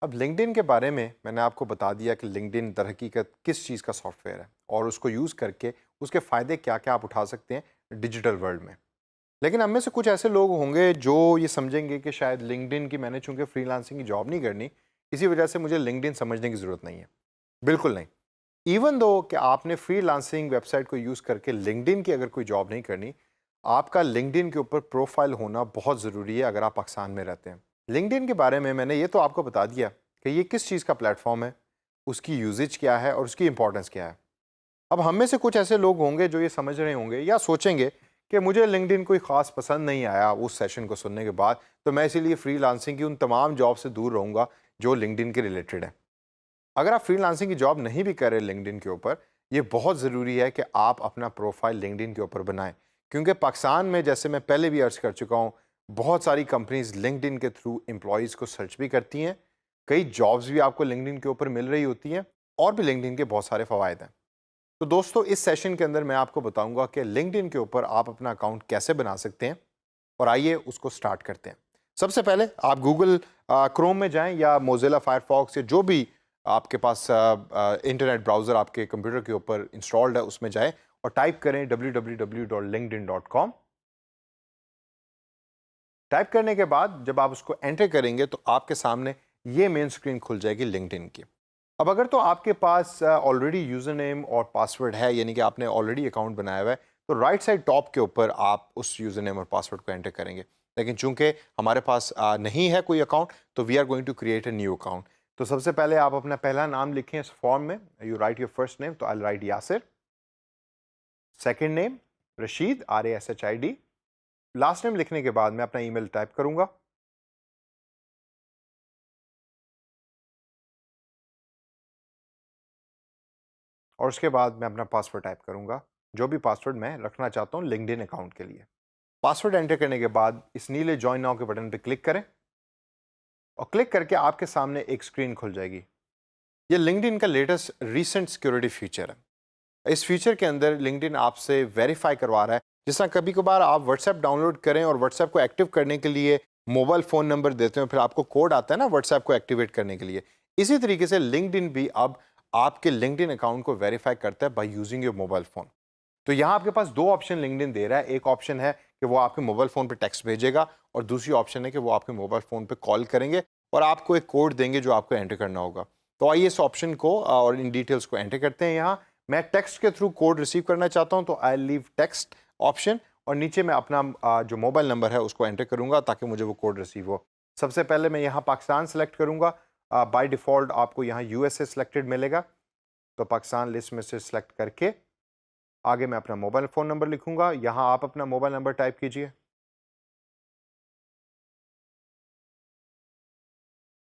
अब लिंक्डइन के बारे में मैंने आपको बता दिया कि लिंक्डइन दर हकीकत किस चीज़ का सॉफ्टवेयर है और उसको यूज़ करके उसके फ़ायदे क्या-क्या आप उठा सकते हैं डिजिटल वर्ल्ड में। लेकिन हम में से कुछ ऐसे लोग होंगे जो ये समझेंगे कि शायद लिंक्डइन की मैंने चूँकि फ्रीलांसिंग की जॉब नहीं करनी, इसी वजह से मुझे लिंक्डइन समझने की ज़रूरत नहीं है। बिल्कुल नहीं। इवन दो कि आपने फ्रीलांसिंग वेबसाइट को यूज़ करके लिंक्डइन की अगर कोई जॉब नहीं करनी, आपका लिंक्डइन के ऊपर प्रोफ़ाइल होना बहुत ज़रूरी है अगर आप पाकिस्तान में रहते हैं। लिंक्डइन के बारे में मैंने ये तो आपको बता दिया कि ये किस चीज़ का प्लेटफ़ॉर्म है, उसकी यूसेज क्या है और उसकी इम्पोर्टेंस क्या है। अब हम में से कुछ ऐसे लोग होंगे जो ये समझ रहे होंगे या सोचेंगे कि मुझे लिंक्डइन कोई ख़ास पसंद नहीं आया उस सेशन को सुनने के बाद, तो मैं इसीलिए फ्रीलांसिंग की उन तमाम जॉब से दूर रहूँगा जो लिंक्डइन के रिलेटेड है। अगर आप फ्रीलांसिंग की जॉब नहीं भी कर रहे लिंक्डइन के ऊपर, ये बहुत ज़रूरी है कि आप अपना प्रोफाइल लिंक्डइन के ऊपर बनाएं, क्योंकि पाकिस्तान में जैसे मैं पहले भी अर्ज कर चुका हूँ, बहुत सारी कंपनीज लिंक्डइन के थ्रू एम्प्लॉयज़ को सर्च भी करती हैं। कई जॉब्स भी आपको लिंक्डइन के ऊपर मिल रही होती हैं और भी लिंक्डइन के बहुत सारे फ़वायद हैं। तो दोस्तों, इस सेशन के अंदर मैं आपको बताऊंगा कि लिंक्डइन के ऊपर आप अपना अकाउंट कैसे बना सकते हैं और आइए उसको स्टार्ट करते हैं। सबसे पहले आप गूगल क्रोम में जाएं या मोजिला फायरफॉक्स या जो भी आपके पास इंटरनेट ब्राउज़र आपके कंप्यूटर के ऊपर इंस्टॉल्ड है उसमें जाएं और टाइप करें www.linkedin.com। टाइप करने के बाद जब आप उसको एंटर करेंगे तो आपके सामने ये मेन स्क्रीन खुल जाएगी लिंक्डइन की। अब अगर तो आपके पास ऑलरेडी यूज़र नेम और पासवर्ड है, यानी कि आपने ऑलरेडी अकाउंट बनाया हुआ है, तो राइट साइड टॉप के ऊपर आप उस यूज़र नेम और पासवर्ड को एंटर करेंगे। लेकिन चूंकि हमारे पास नहीं है कोई अकाउंट, तो we are going to create a new account. तो सबसे पहले आप अपना पहला नाम लिखें इस फॉर्म में। You write your first name, तो I write Yasir. Second name Rashid, RASHID। Last name लिखने के बाद मैं अपना ईमेल टाइप करूंगा और उसके बाद मैं अपना पासवर्ड टाइप करूंगा, जो भी पासवर्ड मैं रखना चाहता हूं लिंक्डइन अकाउंट के लिए। पासवर्ड एंटर करने के बाद इस नीले ज्वाइन नाउ के बटन पर क्लिक करें और क्लिक करके आपके सामने एक स्क्रीन खुल जाएगी। ये लिंक्डइन का लेटेस्ट रीसेंट सिक्योरिटी फीचर है। इस फीचर के अंदर लिंक्डइन आपसे वेरीफाई करवा रहा है। जिस तरह कभी कभार आप व्हाट्सएप डाउनलोड करें और व्हाट्सएप को एक्टिव करने के लिए मोबाइल फ़ोन नंबर देते हो, फिर आपको कोड आता है ना व्हाट्सएप को एक्टिवेट करने के लिए, इसी तरीके से लिंक्डइन भी अब आपके लिंक्डइन अकाउंट को वेरीफाई करता है by using your mobile phone. तो यहाँ आपके पास दो ऑप्शन लिंक्डइन दे रहा है। एक ऑप्शन है कि वो आपके मोबाइल फ़ोन पे टेक्स्ट भेजेगा और दूसरी ऑप्शन है कि वो आपके मोबाइल फ़ोन पे कॉल करेंगे और आपको एक कोड देंगे जो आपको एंटर करना होगा। तो आइए इस ऑप्शन को और इन डिटेल्स को एंटर करते हैं। यहाँ मैं टेक्स्ट के थ्रू कोड रिसीव करना चाहता हूँ, तो आई लीव टेक्स्ट ऑप्शन और नीचे मैं अपना जो मोबाइल नंबर है उसको एंटर करूँगा ताकि मुझे वो कोड रिसीव हो। सबसे पहले मैं यहाँ पाकिस्तान सेलेक्ट करूँगा। बाय डिफ़ॉल्ट आपको यहाँ USA सेलेक्टेड मिलेगा, तो पाकिस्तान लिस्ट में से सिलेक्ट करके आगे मैं अपना मोबाइल फ़ोन नंबर लिखूंगा। यहाँ आप अपना मोबाइल नंबर टाइप कीजिए।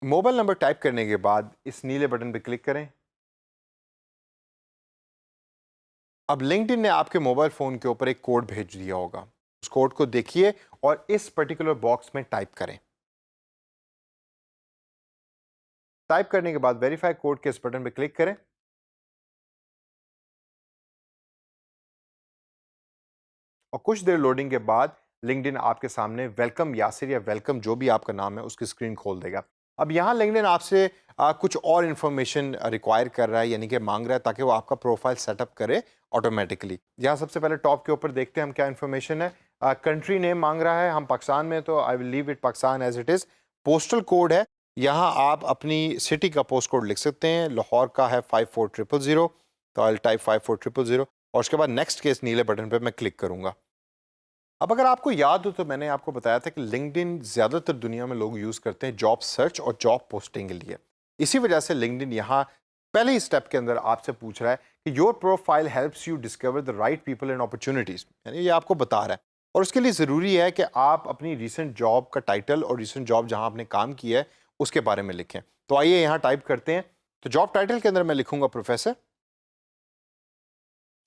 मोबाइल नंबर टाइप करने के बाद इस नीले बटन पर क्लिक करें। अब लिंक्डइन ने आपके मोबाइल फ़ोन के ऊपर एक कोड भेज दिया होगा। उस कोड को देखिए और इस पर्टिकुलर बॉक्स में टाइप करें। टाइप करने के बाद वेरीफाई कोड के इस बटन पर क्लिक करें और कुछ देर लोडिंग के बाद लिंक्डइन आपके सामने वेलकम यासिर या वेलकम जो भी आपका नाम है उसकी स्क्रीन खोल देगा। अब यहाँ लिंक्डइन आपसे कुछ और इन्फॉर्मेशन रिक्वायर कर रहा है, यानी कि मांग रहा है ताकि वो आपका प्रोफाइल सेटअप करे ऑटोमेटिकली। यहाँ सबसे पहले टॉप के ऊपर देखते हैं हम क्या इन्फॉर्मेशन है। कंट्री नेम मांग रहा है, हम पाकिस्तान में, तो I will leave it Pakistan as it is. Postal code है, यहाँ आप अपनी सिटी का पोस्ट कोड लिख सकते हैं। लाहौर का है 54000, तो आई टाइप 54000 और उसके बाद नेक्स्ट के इस नीले बटन पर मैं क्लिक करूँगा। अब अगर आपको याद हो तो मैंने आपको बताया था कि लिंक्डइन ज़्यादातर दुनिया में लोग यूज़ करते हैं जॉब सर्च और जॉब पोस्टिंग के लिए। इसी वजह से लिंक्डइन यहाँ पहले ही स्टेप के अंदर आपसे पूछ रहा है कि your profile helps you discover the right people and opportunities, यानी ये आपको बता रहा है। और उसके लिए ज़रूरी है कि आप अपनी रिसेंट जॉब का टाइटल और रिसेंट जॉब जहाँ आपने काम किया है उसके बारे में लिखें। तो आइए यहाँ टाइप करते हैं। तो जॉब टाइटल के अंदर मैं लिखूंगा प्रोफेसर,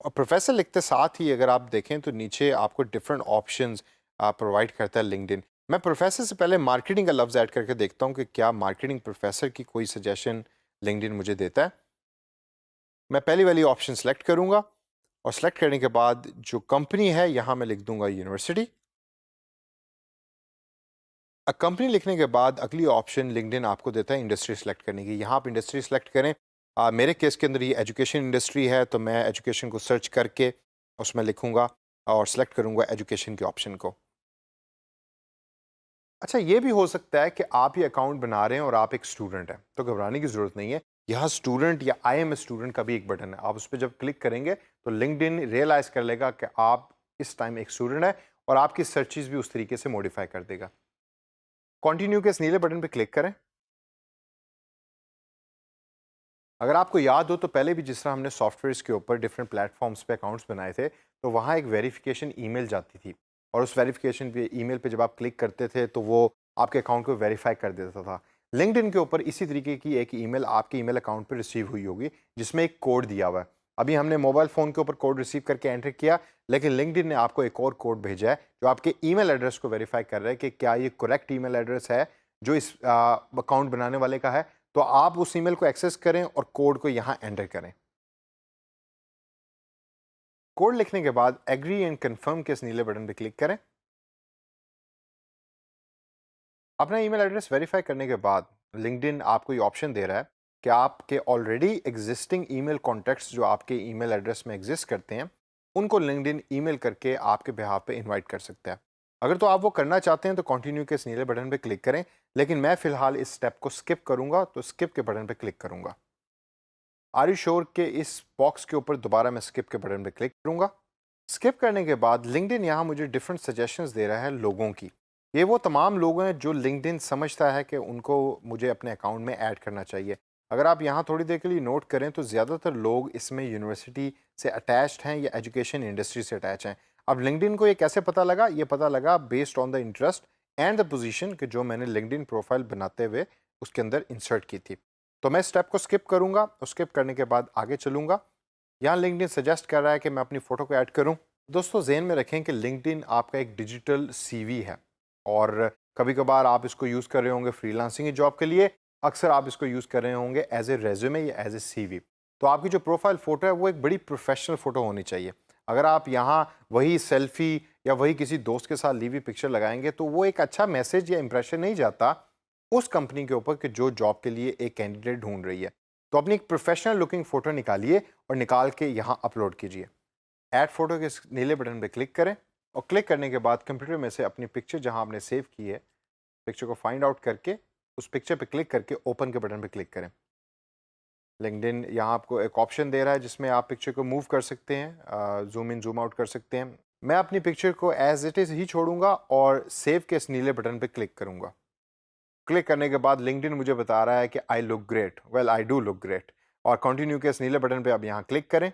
और प्रोफेसर लिखते साथ ही अगर आप देखें तो नीचे आपको डिफरेंट ऑप्शंस प्रोवाइड करता है लिंक्डइन। मैं प्रोफेसर से पहले मार्केटिंग का लफ्ज़ ऐड करके देखता हूँ कि क्या मार्केटिंग प्रोफेसर की कोई सजेशन लिंक्डइन मुझे देता है। मैं पहली वाली ऑप्शन सेलेक्ट करूँगा और सेलेक्ट करने के बाद जो कंपनी है यहाँ मैं लिख दूंगा यूनिवर्सिटी। कंपनी लिखने के बाद अगली ऑप्शन लिंक्डइन आपको देता है इंडस्ट्री सेलेक्ट करने की। यहाँ आप इंडस्ट्री सेलेक्ट करें। मेरे केस के अंदर ये एजुकेशन इंडस्ट्री है, तो मैं एजुकेशन को सर्च करके उसमें लिखूंगा और सेलेक्ट करूंगा एजुकेशन के ऑप्शन को। अच्छा, ये भी हो सकता है कि आप ये अकाउंट बना रहे हैं और आप एक स्टूडेंट हैं, तो घबराने की ज़रूरत नहीं है। यहाँ स्टूडेंट या आई एम ए स्टूडेंट का भी एक बटन है, आप उस पर जब क्लिक करेंगे तो लिंक्डइन रियलाइज़ कर लेगा कि आप इस टाइम एक स्टूडेंट है और आपकी सर्चेज भी उस तरीके से मॉडिफाई कर देगा। कंटिन्यू के इस नीले बटन पे क्लिक करें। अगर आपको याद हो तो पहले भी जिस तरह हमने सॉफ्टवेयर्स के ऊपर डिफरेंट प्लेटफॉर्म्स पे अकाउंट्स बनाए थे, तो वहाँ एक वेरिफिकेशन ईमेल जाती थी और उस वेरिफिकेशन पे ईमेल पे जब आप क्लिक करते थे तो वो आपके अकाउंट को वेरीफाई कर देता था। लिंक्डइन के ऊपर इसी तरीके की एक ईमेल आपके ईमेल अकाउंट पर रिसीव हुई होगी जिसमें एक कोड दिया हुआ है। अभी हमने मोबाइल फ़ोन के ऊपर कोड रिसीव करके एंटर किया, लेकिन लिंक्डइन ने आपको एक और कोड भेजा है जो आपके ईमेल एड्रेस को वेरीफाई कर रहा है कि क्या ये करेक्ट ईमेल एड्रेस है जो इस अकाउंट बनाने वाले का है। तो आप उस ईमेल को एक्सेस करें और कोड को यहाँ एंटर करें। कोड लिखने के बाद एग्री एंड कंफर्म के इस नीले बटन पर क्लिक करें। अपना ईमेल एड्रेस वेरीफाई करने के बाद लिंक्डइन आपको ये ऑप्शन दे रहा है कि आपके ऑलरेडी एग्जिस्टिंग ईमेल कॉन्टैक्ट्स जो आपके ईमेल एड्रेस में एग्जिस्ट करते हैं उनको लिंक्डइन ईमेल करके आपके बिहाफ पे इनवाइट कर सकता है। अगर तो आप वो करना चाहते हैं तो कंटिन्यू के इस नीले बटन पे क्लिक करें, लेकिन मैं फ़िलहाल इस स्टेप को स्किप करूंगा, तो स्किप के बटन पे क्लिक करूंगा। आर यू श्योर के इस बॉक्स के ऊपर दोबारा मैं स्किप के बटन पे क्लिक करूंगा। स्किप करने के बाद लिंक्डइन यहाँ मुझे डिफरेंट सजेशंस दे रहा है लोगों की। ये वो तमाम लोग हैं जो लिंक्डइन समझता है कि उनको मुझे अपने अकाउंट में ऐड करना चाहिए। अगर आप यहाँ थोड़ी देर के लिए नोट करें तो ज़्यादातर लोग इसमें यूनिवर्सिटी से अटैच्ड हैं या एजुकेशन इंडस्ट्री से अटैच हैं। अब लिंक्डइन को ये कैसे पता लगा? ये पता लगा based on the interest and the position कि जो मैंने लिंक्डइन प्रोफाइल बनाते हुए उसके अंदर इंसर्ट की थी। तो मैं स्टेप को स्किप करूँगा और स्किप करने के बाद आगे चलूँगा। यहाँ लिंक्डइन सजेस्ट कर रहा है कि मैं अपनी फ़ोटो को ऐड करूँ। दोस्तों ज़हन में रखें कि लिंक्डइन आपका एक डिजिटल सीवी है और कभी कभार आप इसको यूज़ कर रहे होंगे फ्रीलांसिंग जॉब के लिए, अक्सर आप इसको यूज़ कर रहे होंगे एज ए रेज्यूमे या एज ए सीवी। तो आपकी जो प्रोफाइल फ़ोटो है वो एक बड़ी प्रोफेशनल फ़ोटो होनी चाहिए। अगर आप यहाँ वही सेल्फी या वही किसी दोस्त के साथ ली हुई पिक्चर लगाएंगे तो वो एक अच्छा मैसेज या इंप्रेशन नहीं जाता उस कंपनी के ऊपर कि जो जॉब के लिए एक कैंडिडेट ढूंढ रही है। तो अपनी एक प्रोफेशनल लुकिंग फ़ोटो निकालिए और निकाल के यहाँ अपलोड कीजिए। ऐड फोटो के इस नीले बटन पे क्लिक करें और क्लिक करने के बाद कंप्यूटर में से अपनी पिक्चर जहां आपने सेव की है, पिक्चर को फाइंड आउट करके उस पिक्चर पे क्लिक करके ओपन के बटन पे क्लिक करें। लिंक्डइन यहाँ आपको एक ऑप्शन दे रहा है जिसमें आप पिक्चर को मूव कर सकते हैं, जूम इन जूम आउट कर सकते हैं। मैं अपनी पिक्चर को एज इट इज़ ही छोड़ूंगा और सेव के इस नीले बटन पे क्लिक करूंगा। क्लिक करने के बाद लिंक्डइन मुझे बता रहा है कि I look great, well I do look great, और कंटिन्यू के इस नीले बटन पे आप यहाँ क्लिक करें।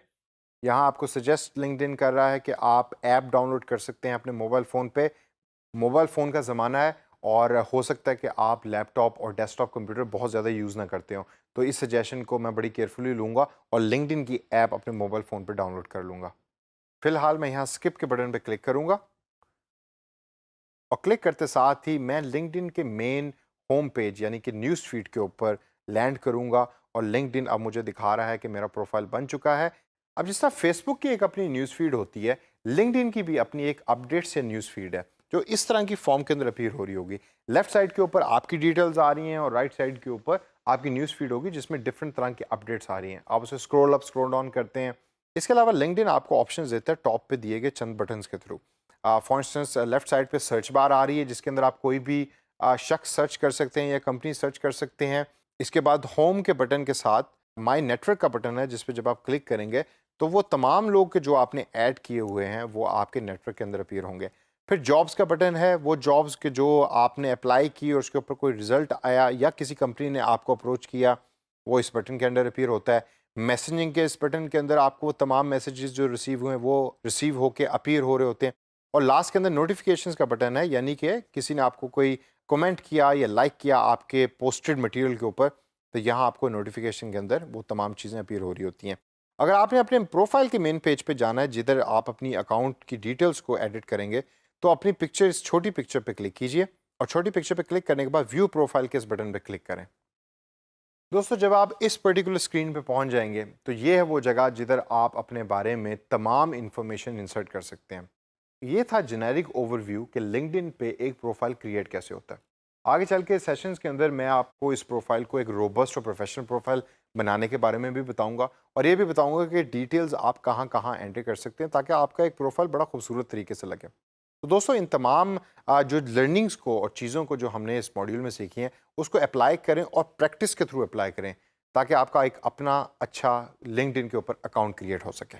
यहाँ आपको सजेस्ट लिंक्डइन कर रहा है कि आप ऐप डाउनलोड कर सकते हैं अपने मोबाइल फ़ोन पे। मोबाइल फ़ोन का ज़माना है और हो सकता है कि आप लैपटॉप और डेस्कटॉप कंप्यूटर बहुत ज़्यादा यूज़ ना करते हो, तो इस सजेशन को मैं बड़ी केयरफुली लूँगा और लिंक्डइन की ऐप अपने मोबाइल फ़ोन पे डाउनलोड कर लूँगा। फ़िलहाल मैं यहाँ स्किप के बटन पे क्लिक करूँगा और क्लिक करते साथ ही मैं लिंक्डइन के मेन होम पेज यानी कि न्यूज़ फीड के ऊपर लैंड करूँगा और लिंक्डइन अब मुझे दिखा रहा है कि मेरा प्रोफाइल बन चुका है। अब जिस तरह फेसबुक की एक अपनी न्यूज़ फीड होती है, लिंक्डइन की भी अपनी एक अपडेट्स या न्यूज़ फीड है जो इस तरह की फॉर्म के अंदर अपीयर हो रही होगी। लेफ्ट साइड के ऊपर आपकी डिटेल्स आ रही हैं और राइट साइड के ऊपर आपकी न्यूज़ फीड होगी जिसमें डिफरेंट तरह की अपडेट्स आ रही हैं। आप उसे स्क्रॉल अप स्क्रॉल डाउन करते हैं। इसके अलावा लिंक्डइन आपको ऑप्शन देता है टॉप पे दिए गए चंद बटन्स के through. For instance left side पे सर्च बार आ रही है जिसके अंदर आप कोई भी शख्स सर्च कर सकते हैं या कंपनी सर्च कर सकते हैं। इसके बाद होम के बटन के साथ माई नेटवर्क का बटन है जिस पे जब आप क्लिक करेंगे तो वो तमाम लोग के जो आपने ऐड किए हुए हैं वो आपके नेटवर्क के अंदर अपीयर होंगे। फिर जॉब्स का बटन है, वो जॉब्स के जो आपने अप्लाई की और उसके ऊपर कोई रिजल्ट आया या किसी कंपनी ने आपको अप्रोच किया वो इस बटन के अंदर अपीयर होता है। मैसेजिंग के इस बटन के अंदर आपको वो तमाम मैसेजेस जो रिसीव हुए हैं वो रिसीव होके अपीयर हो रहे होते हैं। और लास्ट के अंदर नोटिफिकेशंस का बटन है, यानी कि किसी ने आपको कोई कमेंट किया या लाइक किया आपके पोस्टेड मटेरियल के ऊपर, तो यहाँ आपको नोटिफिकेशन के अंदर वो तमाम चीज़ें अपीयर हो रही होती हैं। अगर आपने अपने प्रोफाइल के मेन पेज पे जाना है जिधर आप अपनी अकाउंट की डिटेल्स को एडिट करेंगे, तो अपनी पिक्चर इस छोटी पिक्चर पे क्लिक कीजिए और छोटी पिक्चर पे क्लिक करने के बाद व्यू प्रोफाइल के इस बटन पे क्लिक करें। दोस्तों, जब आप इस पर्टिकुलर स्क्रीन पे पहुंच जाएंगे तो ये है वो जगह जिधर आप अपने बारे में तमाम इंफॉर्मेशन इंसर्ट कर सकते हैं। ये था जेनेरिक ओवरव्यू कि लिंक्डइन पे एक प्रोफाइल क्रिएट कैसे होता है। आगे चल के सेशंस के अंदर मैं आपको इस प्रोफाइल को एक रोबस्ट और प्रोफेशनल प्रोफाइल बनाने के बारे में भी बताऊंगा और ये भी बताऊंगा कि डिटेल्स आप कहाँ कहाँ एंटर कर सकते हैं ताकि आपका एक प्रोफाइल बड़ा खूबसूरत तरीके से लगे। तो दोस्तों इन तमाम जो लर्निंग्स को और चीज़ों को जो हमने इस मॉड्यूल में सीखी हैं उसको अप्लाई करें और प्रैक्टिस के थ्रू अप्लाई करें ताकि आपका एक अपना अच्छा लिंक्डइन के ऊपर अकाउंट क्रिएट हो सके।